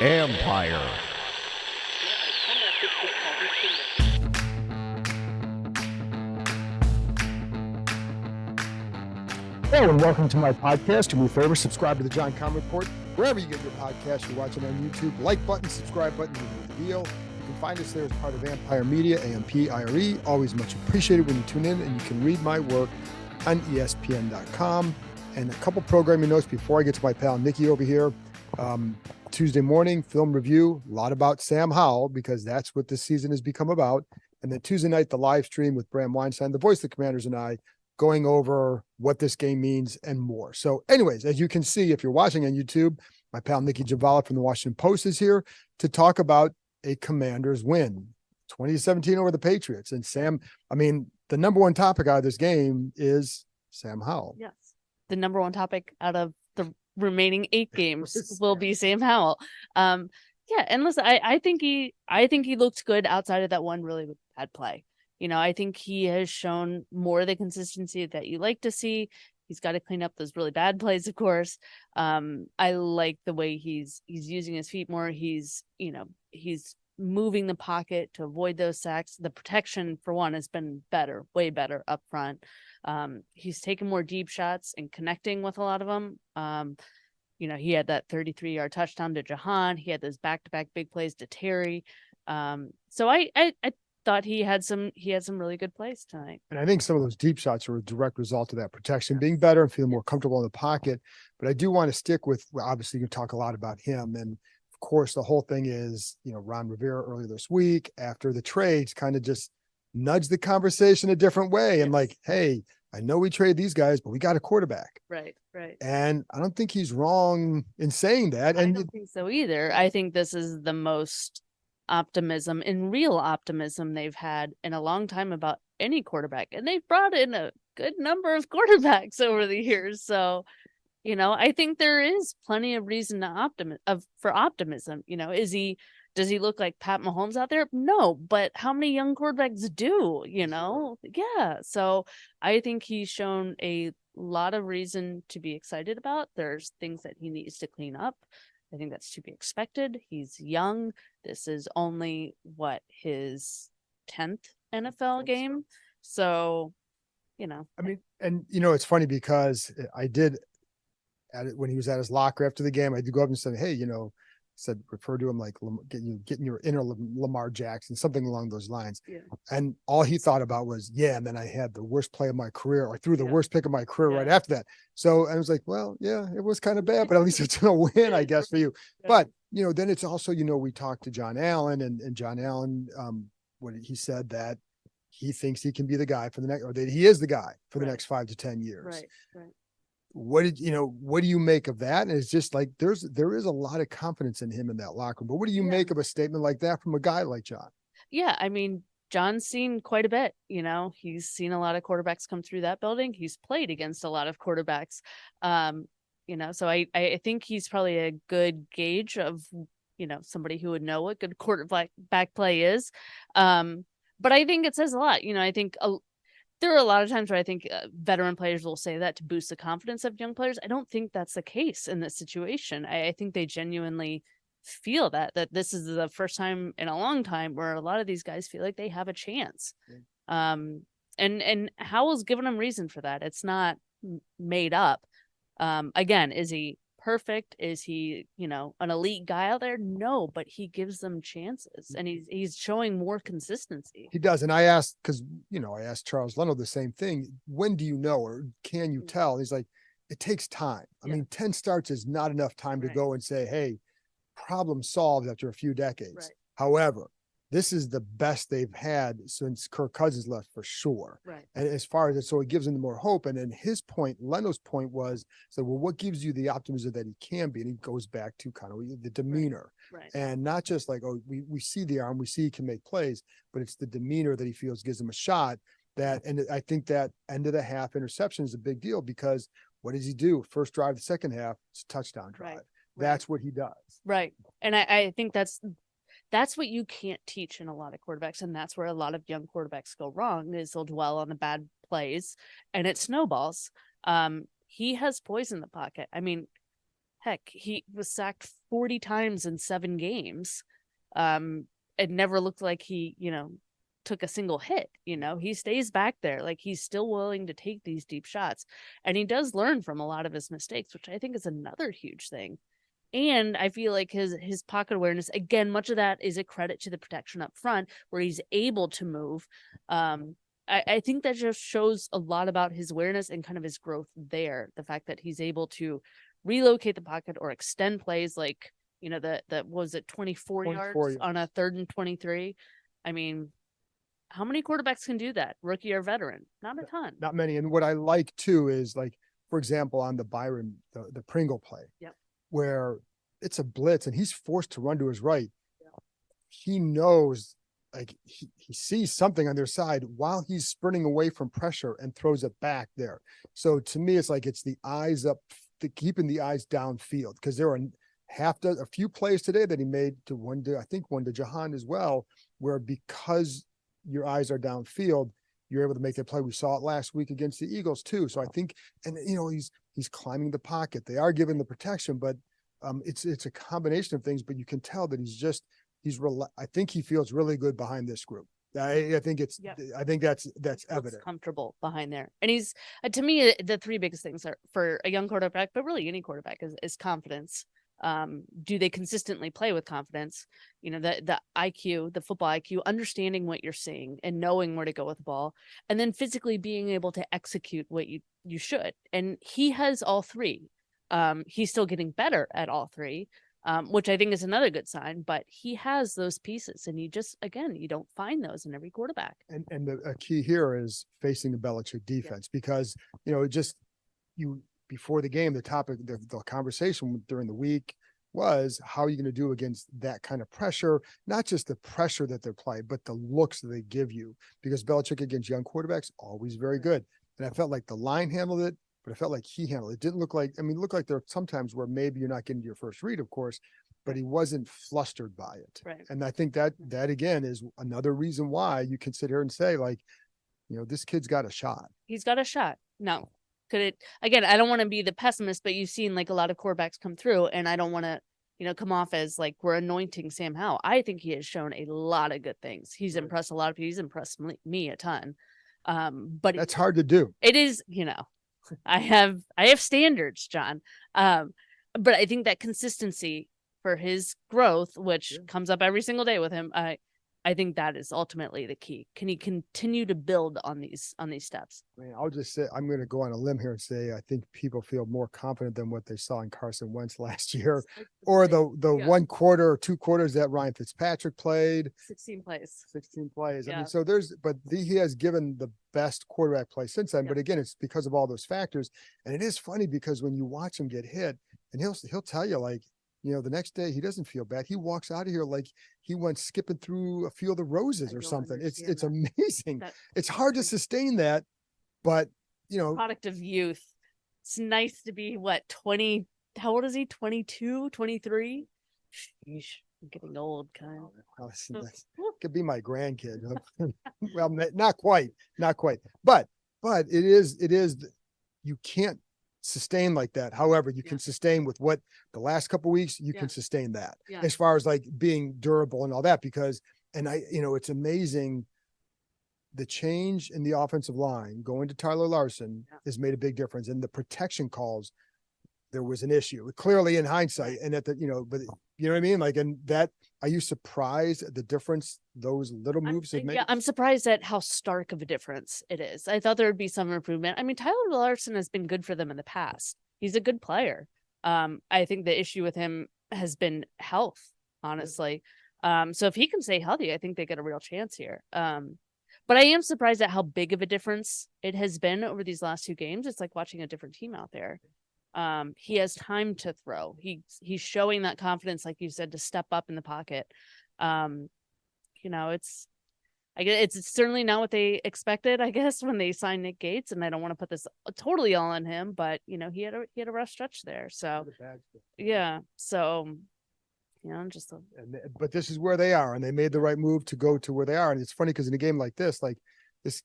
Empire. Hello and welcome to my podcast. Do me a favor, subscribe to the John Com Report. Wherever you get your podcast, you're watching on YouTube, like button, subscribe button, you know the deal. You can find us there as part of Empire Media, AMPIRE. Always much appreciated when you tune in, and you can read my work on ESPN.com. And a couple programming notes before I get to my pal Nicki over here. Tuesday morning, film review, a lot about Sam Howell, because that's what this season has become about. And then Tuesday night, the live stream with Bram Weinstein, the voice of the Commanders, and I, going over what this game means and more. So anyways, as you can see, if you're watching on YouTube, my pal Nicki Jhabvala from the Washington Post is here to talk about a Commanders win, 2017 over the Patriots. And Sam, I mean, the number one topic out of this game is Sam Howell. Yes. The number one topic out of the remaining 8 games will be Sam Howell. Yeah, and listen, I think he looked good outside of that one really bad play. You know, I think he has shown more of the consistency that you like to see. He's got to clean up those really bad plays, of course. I like the way he's using his feet more. He's moving the pocket to avoid those sacks. The protection, for one, has been better, way better up front. He's taken more deep shots and connecting with a lot of them. He had that 33-yard touchdown to Jahan. He had those back-to-back big plays to Terry. So I thought he had some really good plays tonight. And I think some of those deep shots are a direct result of that protection being better and feeling more comfortable in the pocket. But I do want to stick with, well, obviously you talk a lot about him. And of course, the whole thing is, Ron Rivera earlier this week after the trades kind of just nudged the conversation a different way. And like, hey, I know we trade these guys, but we got a quarterback. Right. And I don't think he's wrong in saying that. And I don't think so either. I think this is the most optimism and real optimism they've had in a long time about any quarterback, and they've brought in a good number of quarterbacks over the years. So, I think there is plenty of reason for optimism. Does he look like Pat Mahomes out there? No, but how many young quarterbacks do? Yeah. So I think he's shown a lot of reason to be excited about. There's things that he needs to clean up. I think that's to be expected. He's young. This is only his 10th NFL game. So, I mean, and it's funny because I did when he was at his locker after the game, I did go up and say, hey, refer to him like getting your inner Lamar Jackson, something along those lines. Yeah. And all he thought about was, and then I had the worst play of my career. I threw the worst pick of my career right after that. So I was like, well, yeah, it was kind of bad, but at least it's a win, I guess, for you. But, then it's also, we talked to John Allen and John Allen, when he said that he thinks he can be the guy for the next, or that he is the guy for the next 5 to 10 years. Right. What do you make of that? And it's just like, there is a lot of confidence in him in that locker room, but what do you make of a statement like that from a guy like John? Yeah. I mean, John's seen quite a bit, he's seen a lot of quarterbacks come through that building. He's played against a lot of quarterbacks. So I think he's probably a good gauge of, somebody who would know what good quarterback play is. But I think it says a lot. I think there are a lot of times where I think veteran players will say that to boost the confidence of young players. I don't think that's the case in this situation. I think they genuinely feel that this is the first time in a long time where a lot of these guys feel like they have a chance. And Howell's given them reason for that. It's not made up. Again, is he perfect? Is he, an elite guy out there? No, but he gives them chances, and he's showing more consistency. He does. And I asked, because, I asked Charles Leno the same thing. When do you know, or can you tell? He's like, it takes time. I mean, 10 starts is not enough time to go and say, hey, problem solved after a few decades. Right. However, this is the best they've had since Kirk Cousins left, for sure. Right. And as far as it, so it gives them more hope. And then Leno's point was, well, what gives you the optimism that he can be? And he goes back to kind of the demeanor. Right. And not just like, we see the arm, we see he can make plays, but it's the demeanor that he feels gives him a shot. And I think that end of the half interception is a big deal, because what does he do? First drive, the second half, it's a touchdown drive. Right. That's what he does. Right. And I think that's what you can't teach in a lot of quarterbacks. And that's where a lot of young quarterbacks go wrong, is they'll dwell on the bad plays and it snowballs. He has poise in the pocket. I mean, Heck, he was sacked 40 times in 7 games. It never looked like he, took a single hit. He stays back there. Like, he's still willing to take these deep shots. And he does learn from a lot of his mistakes, which I think is another huge thing. And I feel like his pocket awareness, again, much of that is a credit to the protection up front where he's able to move. I think that just shows a lot about his awareness and kind of his growth there. The fact that he's able to relocate the pocket or extend plays like, that was it 24 yards on a 3rd and 23. I mean, how many quarterbacks can do that? Rookie or veteran? Not a ton. Not many. And what I like too is, like, for example, on the Byron, the Pringle play, where it's a blitz and he's forced to run to his right. He knows, like, he sees something on their side while he's sprinting away from pressure and throws it back there. So to me, it's like, it's the eyes up, keeping the eyes downfield, because there are a few plays today that he made to one to Jahan as well, where because your eyes are downfield, you're able to make that play. We saw it last week against the Eagles too. So I think, and he's climbing the pocket. They are giving the protection, but it's a combination of things, but you can tell that I think he feels really good behind this group. I think that's evident. Comfortable behind there. And he's, to me, the 3 biggest things are for a young quarterback, but really any quarterback is confidence. Do they consistently play with confidence? The IQ, the football IQ, understanding what you're seeing and knowing where to go with the ball, and then physically being able to execute what you should. And he has all 3. He's still getting better at all 3, which I think is another good sign, but he has those pieces, and you don't find those in every quarterback. And the key here is facing the Belichick defense, because, before the game, the topic, the conversation during the week was, how are you going to do against that kind of pressure? Not just the pressure that they're playing, but the looks that they give you, because Belichick against young quarterbacks, always very good. And I felt like the line handled it, but I felt like he handled it. It didn't look like, it looked like there are sometimes where maybe you're not getting your first read, of course, but he wasn't flustered by it. Right. And I think that again is another reason why you can sit here and say, like, this kid's got a shot. He's got a shot. No. Could it, again, I don't want to be the pessimist, but you've seen like a lot of quarterbacks come through, and I don't want to, come off as like we're anointing Sam Howell. I think he has shown a lot of good things. He's impressed a lot of people. He's impressed me a ton. But that's hard to do. It is, I have standards, John. But I think that consistency for his growth, which comes up every single day with him, I think that is ultimately the key. Can he continue to build on these steps? I'll just say, I'm going to go on a limb here and say, I think people feel more confident than what they saw in Carson Wentz last year, or the 1 quarter or 2 quarters that Ryan Fitzpatrick played. 16 plays. Yeah. I mean, so he has given the best quarterback play since then. But again, it's because of all those factors. And it is funny because when you watch him get hit, and he'll tell you, like, the next day he doesn't feel bad. He walks out of here like he went skipping through a field of roses or something. It's amazing. It's hard to sustain that, but product of youth. It's nice to be 20. How old is he? 22, 23? Sheesh, I'm getting old, kind of. That could be my grandkid. Well, not quite, but it is, you can't sustain like that. However, you can sustain with what the last couple of weeks, you can sustain that as far as like being durable and all that, because, and it's amazing. The change in the offensive line going to Tyler Larson has made a big difference. And the protection calls, there was an issue clearly in hindsight, and but you know what I mean? Like, and that, are you surprised at the difference those little moves have made? Yeah, I'm surprised at how stark of a difference it is. I thought there would be some improvement. I mean, Tyler Larson has been good for them in the past. He's a good player. I think the issue with him has been health, honestly. So if he can stay healthy, I think they get a real chance here. But I am surprised at how big of a difference it has been over these last 2 games. It's like watching a different team out there. He has time to throw. He's showing that confidence, like you said, to step up in the pocket. It's certainly not what they expected, I guess, when they signed Nick Gates, and I don't want to put this totally all on him, but he had a rough stretch there. So but this is where they are, and they made the right move to go to where they are. And it's funny because in a game like this, like this,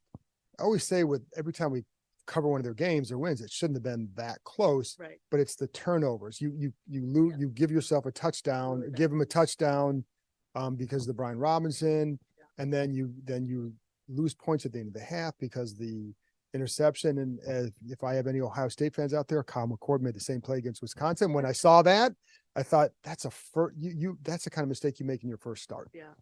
I always say, with every time we cover one of their games or wins. It shouldn't have been that close, Right. but it's the turnovers. You lose, you give yourself a touchdown, give them a touchdown because of the Brian Robinson, and then you lose points at the end of the half because the interception. And if I have any Ohio State fans out there, Kyle McCord made the same play against Wisconsin. When I saw that, I thought that's that's the kind of mistake you make in your first start. Yeah.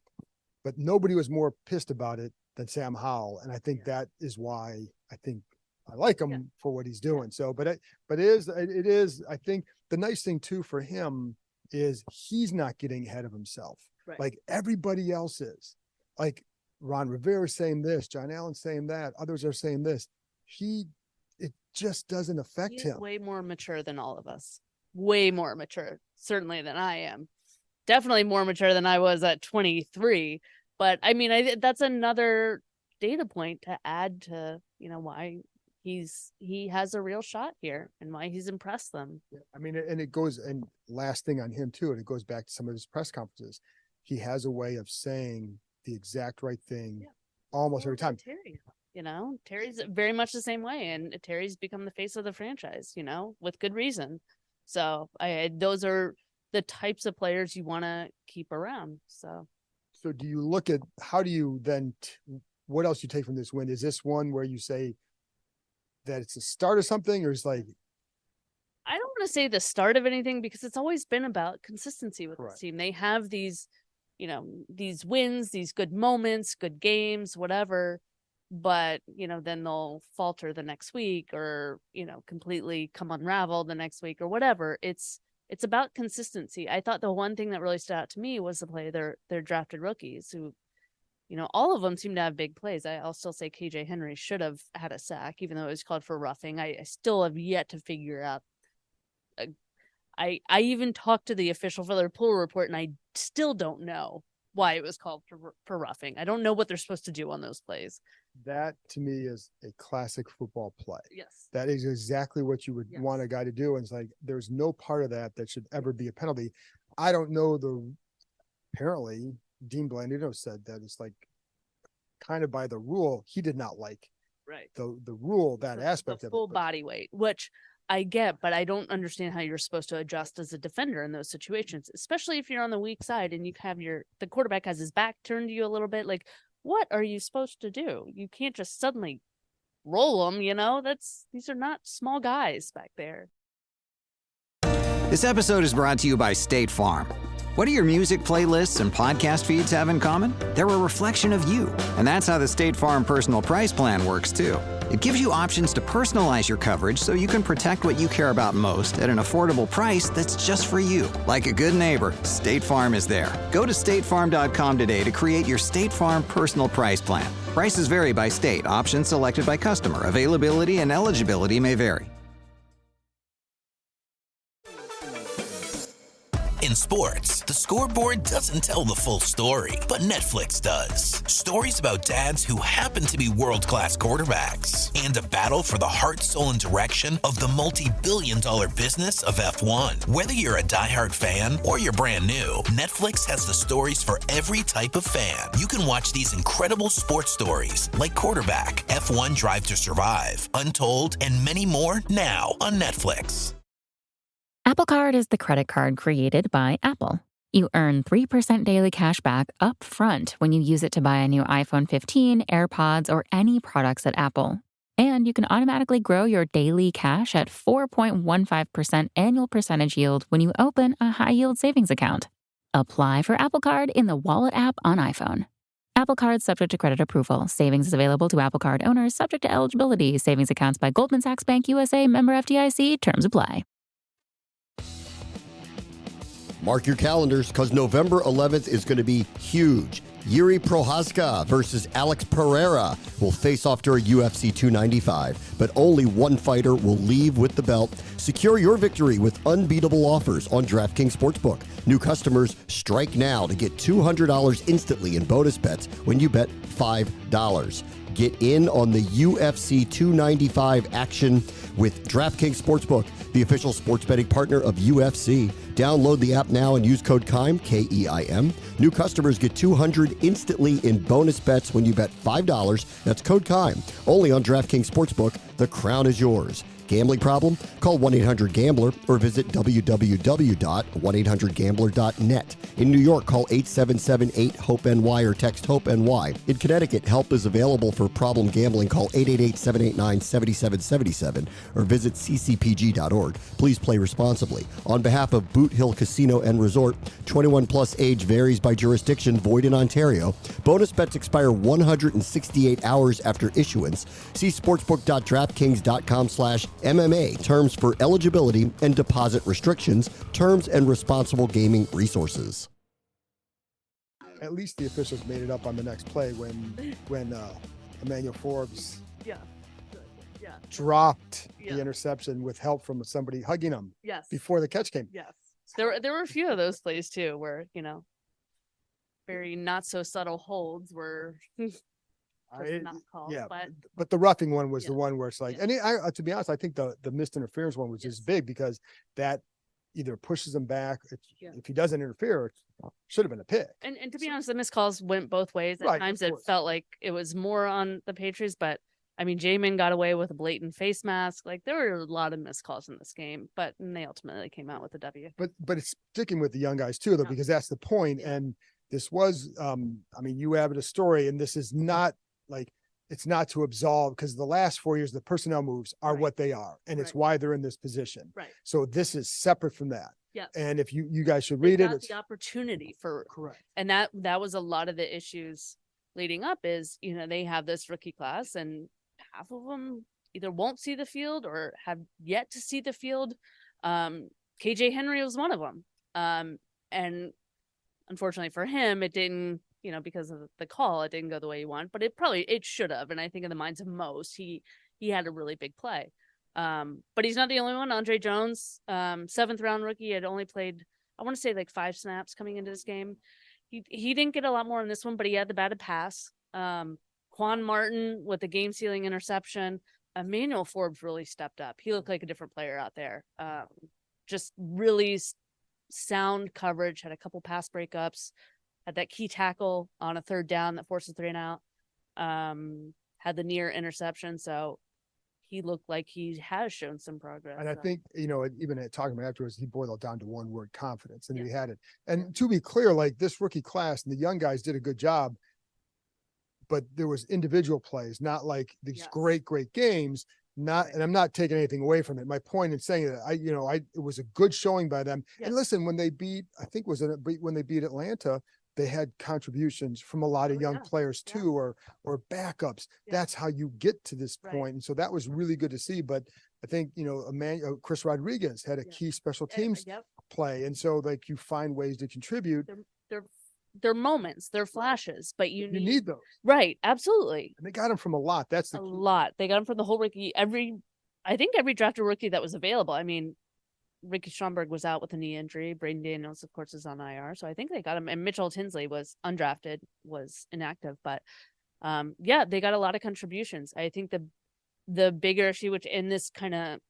But nobody was more pissed about it than Sam Howell, and I think that is why I think I like him for what he's doing. So, but it is. I think the nice thing too for him is he's not getting ahead of himself like everybody else is. Like Ron Rivera saying this, John Allen saying that, others are saying this. It just doesn't affect him. Way more mature than all of us. Way more mature, certainly than I am. Definitely more mature than I was at 23. But I mean, that's another data point to add to, why he has a real shot here and why he's impressed them. I mean, and it goes, and last thing on him too, and it goes back to some of his press conferences. He has a way of saying the exact right thing almost every time. Terry, Terry's very much the same way, and Terry's become the face of the franchise, with good reason. So those are the types of players you want to keep around. So do you look at, how do you then, what else you take from this win? Is this one where you say that it's a start of something, or is like, I don't want to say the start of anything, because it's always been about consistency with this team. They have these, these wins, these good moments, good games, whatever, but, then they'll falter the next week, or, completely come unraveled the next week or whatever. It's about consistency. I thought the one thing that really stood out to me was the play their drafted rookies who, all of them seem to have big plays. I'll still say KJ Henry should have had a sack, even though it was called for roughing. I still have yet to figure out. I even talked to the official for their pool report, and I still don't know why it was called for roughing. I don't know what they're supposed to do on those plays. That to me is a classic football play. Yes. That is exactly what you would want a guy to do. And it's like, there's no part of that should ever be a penalty. I don't know apparently Dean Blandino said that it's like kind of by the rule. He did not like the rule, that aspect of it. Full body weight, which I get, but I don't understand how you're supposed to adjust as a defender in those situations, especially if you're on the weak side and you have the quarterback has his back turned to you a little bit. Like, what are you supposed to do? You can't just suddenly roll them, these are not small guys back there. This episode is brought to you by State Farm. What do your music playlists and podcast feeds have in common? They're a reflection of you. And that's how the State Farm Personal Price Plan works, too. It gives you options to personalize your coverage so you can protect what you care about most at an affordable price that's just for you. Like a good neighbor, State Farm is there. Go to statefarm.com today to create your State Farm Personal Price Plan. Prices vary by state. Options selected by customer. Availability and eligibility may vary. In sports, the scoreboard doesn't tell the full story, but Netflix does. Stories about dads who happen to be world-class quarterbacks, and a battle for the heart, soul, and direction of the multi-billion-dollar business of F1. Whether you're a diehard fan or you're brand new, Netflix has the stories for every type of fan. You can watch these incredible sports stories like Quarterback, F1 Drive to Survive, Untold, and many more now on Netflix. Apple Card is the credit card created by Apple. You earn 3% daily cash back up front when you use it to buy a new iPhone 15, AirPods, or any products at Apple. And you can automatically grow your daily cash at 4.15% annual percentage yield when you open a high-yield savings account. Apply for Apple Card in the Wallet app on iPhone. Apple Card subject to credit approval. Savings is available to Apple Card owners subject to eligibility. Savings accounts by Goldman Sachs Bank USA, member FDIC. Terms apply. Mark your calendars, because November 11th is going to be huge. Yuri Prohaska versus Alex Pereira will face off during UFC 295, but only one fighter will leave with the belt. Secure your victory with unbeatable offers on DraftKings Sportsbook. New customers, strike now to get $200 instantly in bonus bets when you bet $5. Get in on the UFC 295 action with DraftKings Sportsbook, the official sports betting partner of UFC. Download the app now and use code KEIM, K-E-I-M. New customers get $200 instantly in bonus bets when you bet $5. That's code KEIM. Only on DraftKings Sportsbook. The crown is yours. Gambling problem? Call 1-800-GAMBLER or visit www.1800gambler.net. In New York, call 877-8-HOPE-NY or text HOPE-NY. In Connecticut, help is available for problem gambling. Call 888-789-7777 or visit ccpg.org. Please play responsibly. On behalf of Boot Hill Casino and Resort, 21 plus age varies by jurisdiction, void in Ontario. Bonus bets expire 168 hours after issuance. See sportsbook.draftkings.com/MMA. Terms for eligibility and deposit restrictions, terms and responsible gaming resources. At least the officials made it up on the next play when Emmanuel Forbes dropped the interception with help from somebody hugging him before the catch came. Yes. There were a few of those plays too where, very not so subtle holds were not called. But the roughing one was the one where it's like, and to be honest, I think the missed interference one was just big because that either pushes him back. If he doesn't interfere, it should have been a pick. And to be honest, the missed calls went both ways. At times it felt like it was more on the Patriots, but I mean, Jamin got away with a blatant face mask. Like there were a lot of missed calls in this game, but they ultimately came out with a W. But it's sticking with the young guys too, though, because that's the point. And this was, you have a story, and this is not like, it's not to absolve, because the last 4 years, the personnel moves are what they are, and it's why they're in this position. Right. So this is separate from that. Yeah. And if you guys should read it, it's the opportunity for correct. And that was a lot of the issues leading up is, they have this rookie class and half of them either won't see the field or have yet to see the field. KJ Henry was one of them. And unfortunately for him, it didn't, because of the call, it didn't go the way he wanted, but it should have. And I think in the minds of most, he had a really big play. But he's not the only one. Andre Jones, 7th round rookie, had only played, I want to say like 5 snaps coming into this game. He didn't get a lot more in this one, but he had the batted pass. Quan Martin with the game sealing interception. Emmanuel Forbes really stepped up. He looked like a different player out there. Just really sound coverage, had a couple pass breakups, had that key tackle on a 3rd down that forces 3 and out, had the near interception. So he looked like he has shown some progress. And I think, even talking about afterwards, he boiled it down to one word: confidence. And he had it. And to be clear, like this rookie class and the young guys did a good job, but there was individual plays, not like these great games. And I'm not taking anything away from it. My point in saying that it was a good showing by them. And listen, when they beat, when they beat Atlanta, they had contributions from a lot of young players too, or backups. That's how you get to this point. And so that was really good to see. But I think, Chris Rodriguez had a key special teams play. And so like you find ways to contribute. They're moments, they're flashes, but you need those. Right. Absolutely. And they got them from a lot. That's the a lot. They got them from the whole rookie. I think every drafted rookie that was available. I mean, Ricky Stromberg was out with a knee injury. Braden Daniels, of course, is on IR. So I think they got him. And Mitchell Tinsley was undrafted, was inactive. But they got a lot of contributions. I think the bigger issue, which in this kind of,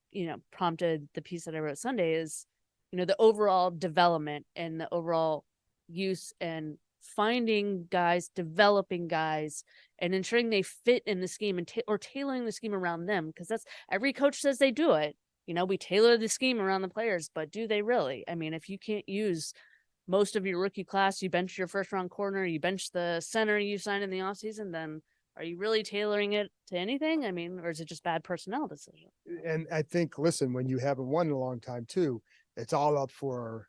prompted the piece that I wrote Sunday, is, the overall development and the overall use and finding guys, developing guys, and ensuring they fit in the scheme and or tailoring the scheme around them. Because that's every coach says they do it. We tailor the scheme around the players, but do they really? I mean, if you can't use most of your rookie class, you bench your 1st round corner, you bench the center you signed in the offseason, then are you really tailoring it to anything? I mean, or is it just bad personnel decision? And I think, listen, when you haven't won in a long time too, it's all up for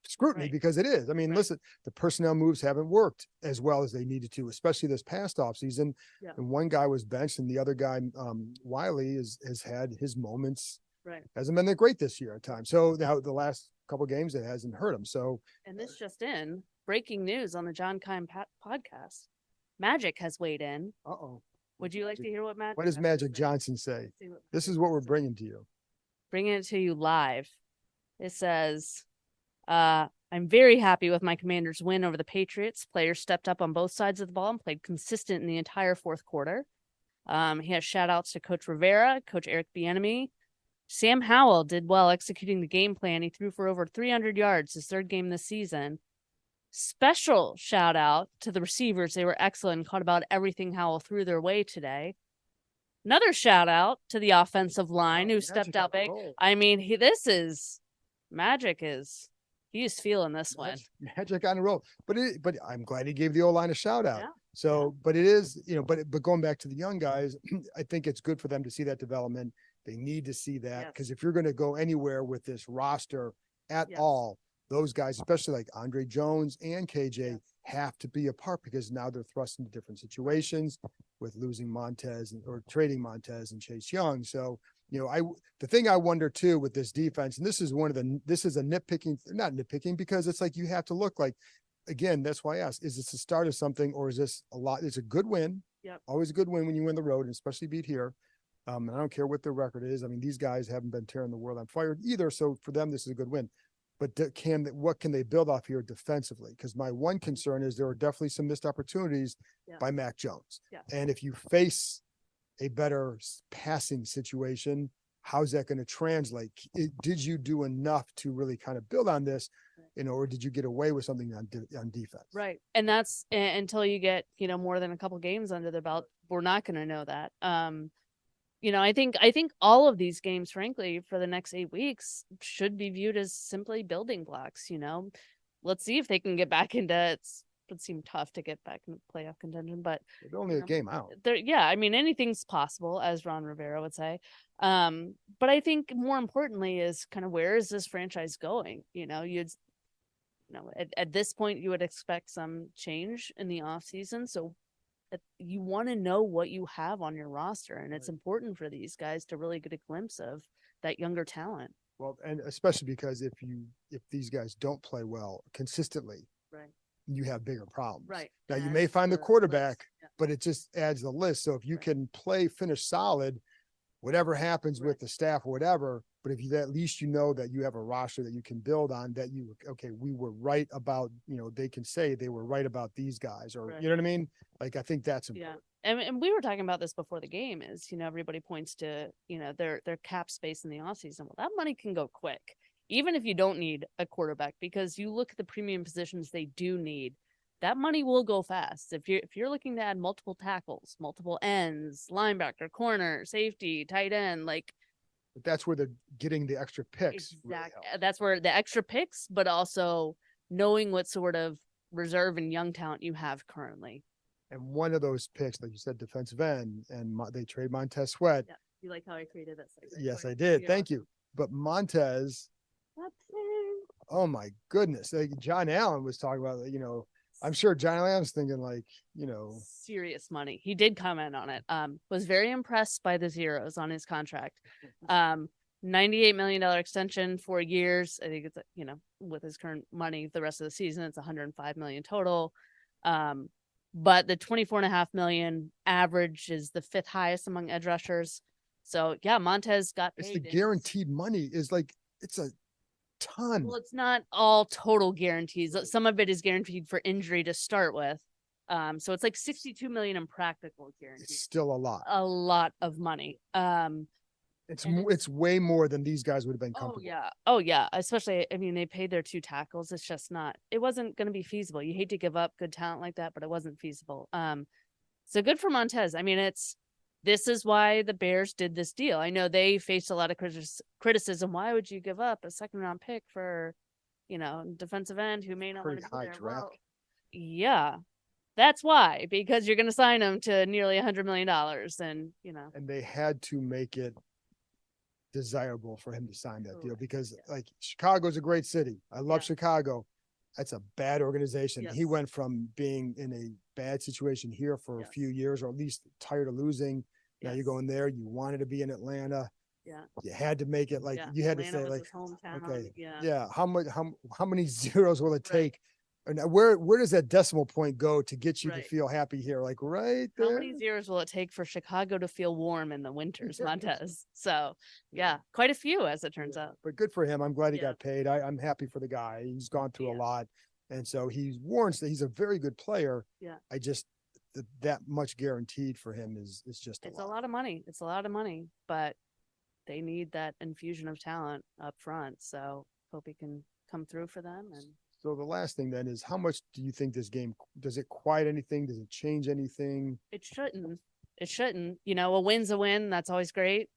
scrutiny because it is. I mean, listen, the personnel moves haven't worked as well as they needed to, especially this past offseason. And one guy was benched and the other guy, Wiley, has had his moments. Hasn't been that great this year at times. So now the last couple of games, it hasn't hurt him. So, and this just in, breaking news on the John Keim podcast. Magic has weighed in. Would you like to hear what Magic? What does Magic Johnson say? This is what we're bringing to you. Bringing it to you live. It says, I'm very happy with my Commanders' win over the Patriots. Players stepped up on both sides of the ball and played consistent in the entire 4th quarter. He has shout outs to Coach Rivera, Coach Eric Bieniemy. Sam Howell did well executing the game plan. He threw for over 300 yards his third game this season. Special shout out to the receivers. They were excellent, caught about everything Howell threw their way today. Another shout out to the offensive line who stepped out big. I mean, he is feeling this one. Magic on the roll. But I'm glad he gave the O-line a shout out. Yeah. So, but it is, but going back to the young guys, I think it's good for them to see that development. They need to see that because if you're going to go anywhere with this roster at all, those guys, especially like Andre Jones and KJ, have to be a part because now they're thrust into different situations with losing Montez or trading Montez and Chase Young. So, the thing I wonder too with this defense, and this is a not nitpicking because it's like you have to look like, again, that's why I asked, is this the start of something or is this a lot? It's a good win. Yep. Always a good win when you win the road, and especially beat here. And I don't care what their record is. I mean, these guys haven't been tearing the world on fire either. So for them, this is a good win. But what can they build off here defensively? Because my one concern is there are definitely some missed opportunities by Mac Jones. Yeah. And if you face a better passing situation, how's that going to translate? Did you do enough to really kind of build on this, or did you get away with something on defense? Right. And that's until you get, more than a couple games under the belt, we're not going to know that. I think all of these games, frankly, for the next 8 weeks should be viewed as simply building blocks. Let's see if they can get back into it. Would seem tough to get back in playoff contention, but it's only a game out. I mean, anything's possible, as Ron Rivera would say. But I think more importantly is kind of where is this franchise going? At this point, you would expect some change in the offseason. So you want to know what you have on your roster, and it's important for these guys to really get a glimpse of that younger talent. Well, and especially because if these guys don't play well consistently, right, you have bigger problems. Right. Now you may find the quarterback, but it just adds the list. So if you can finish solid, whatever happens with the staff or whatever, but if you at least that you have a roster that you can build on, that we were right about, they can say they were right about these guys, or you know what I mean? Like, I think that's important. Yeah. And we were talking about this before the game is, everybody points to, their cap space in the offseason. Well, that money can go quick, even if you don't need a quarterback, because you look at the premium positions they do need. That money will go fast. If you're looking to add multiple tackles, multiple ends, linebacker, corner, safety, tight end, but that's where they're getting the extra picks. Exactly. Really, that's where the extra picks, but also knowing what sort of reserve and young talent you have currently. And one of those picks, like you said, defensive end, and they trade Montez Sweat. Yeah. You like how I created that segment? Yes, I did. Thank you. But Montez, oh my goodness. Like John Allen was talking about, I'm sure John Allen's thinking serious money. He did comment on it. Was very impressed by the zeros on his contract. $98 million extension, 4 years. I think it's, with his current money, the rest of the season, it's $105 million total. But the $24.5 million average is the 5th highest among edge rushers. So yeah, Montez got paid. It's the guaranteed money is it's a ton. Well, it's not all total guarantees. Some of it is guaranteed for injury to start with. So it's like $62 million in practical guarantees. It's still a lot of money. It's way more than these guys would have been comfortable. Oh yeah. Especially, they paid their 2 tackles. It's just it wasn't going to be feasible. You hate to give up good talent like that, but it wasn't feasible. So good for Montez. This is why the Bears did this deal. I know they faced a lot of criticism. Why would you give up a 2nd-round pick for, defensive end who may not want to be there? Well, yeah, that's why, because you're going to sign him to nearly $100 million, and they had to make it desirable for him to sign that deal because Chicago's a great city. I love Chicago. That's a bad organization. Yes. He went from being in a bad situation here for a few years, or at least tired of losing. Now you go in there, you wanted to be in Atlanta. Yeah. You had to make it you had Atlanta to say was okay. Yeah. How many zeros will it take? And where does that decimal point go to get you to feel happy here? Right there. How many zeros will it take for Chicago to feel warm in the winters, Montez? So quite a few, as it turns out. But good for him. I'm glad he got paid. I'm happy for the guy. He's gone through a lot. And so he warrants that he's a very good player. Yeah. that much guaranteed for him is just It's a lot of money. It's a lot of money, but they need that infusion of talent up front. So hope he can come through for them. And so the last thing then is, how much do you think this game, does it quiet anything? Does it change anything? it shouldn't. It shouldn't. You know, a win's a win. That's always great.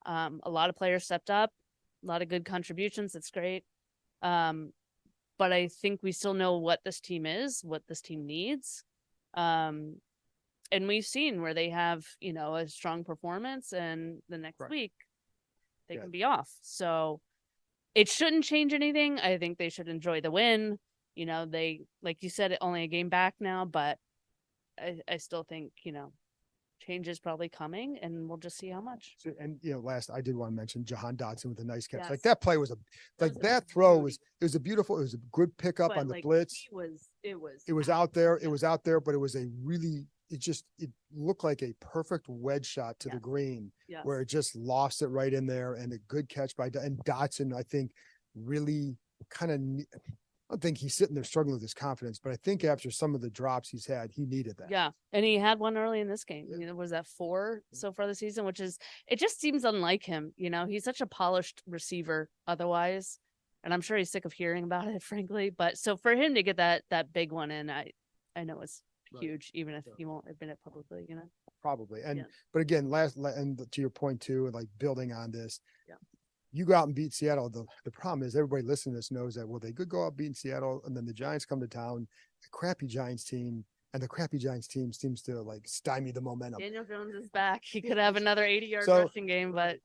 A lot of players stepped up, a lot of good contributions. That's great. But I think we still know what this team is, what this team needs. And we've seen where they have, you know, a strong performance and the next week they can be off. So it shouldn't change anything. I think they should enjoy the win. You know, they, like you said, only a game back now, but I still think, you know, change is probably coming and we'll just see how much. So, and you know, last I did want to mention Jahan Dotson with a nice catch. Yes. Like that play was that throw was, it was a beautiful, it was a good pickup But, on the like, blitz. It was Out there. It was out there, but it was a really, it looked like a perfect wedge shot to the green where it just lost it right in there, and a good catch by and Dotson, I think, really kind of, I don't think he's sitting there struggling with his confidence, but I think after some of the drops he's had, he needed that. Yeah. And he had one early in this game. You know, was that 4 so far this season, which is, it just seems unlike him. You know, he's such a polished receiver otherwise. And I'm sure he's sick of hearing about it, frankly. But so for him to get that big one in, I know it's huge, even if he won't admit it publicly, you know. Probably. And but again, and to your point too, like building on this, Yeah. you go out and beat Seattle. The problem is everybody listening to this knows that, well, they could go out beating Seattle, and then the Giants come to town, a crappy Giants team, and the crappy Giants team seems to like stymie the momentum. Daniel Jones is back. He could have another 80-yard So- rushing game, but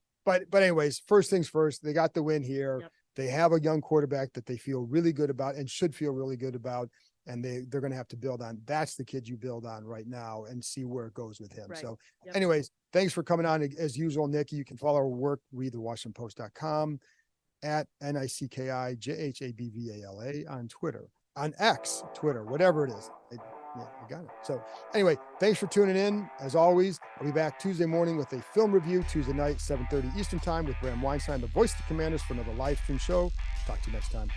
anyways, first things first, they got the win here. Yep. They have a young quarterback that they feel really good about and should feel really good about. And they're going to have to build on. That's the kid you build on right now and see where it goes with him. Right. So Yep. anyways, thanks for coming on as usual, Nikki. You can follow our work, read thewashingtonpost.com, at NICKIJHABVALA on Twitter, on X, Twitter, whatever it is. Yeah, you got it. So anyway, thanks for tuning in. As always, I'll be back Tuesday morning with a film review, Tuesday night, 7:30 Eastern time with Bram Weinstein, the voice of the Commanders, for another live stream show. Talk to you next time.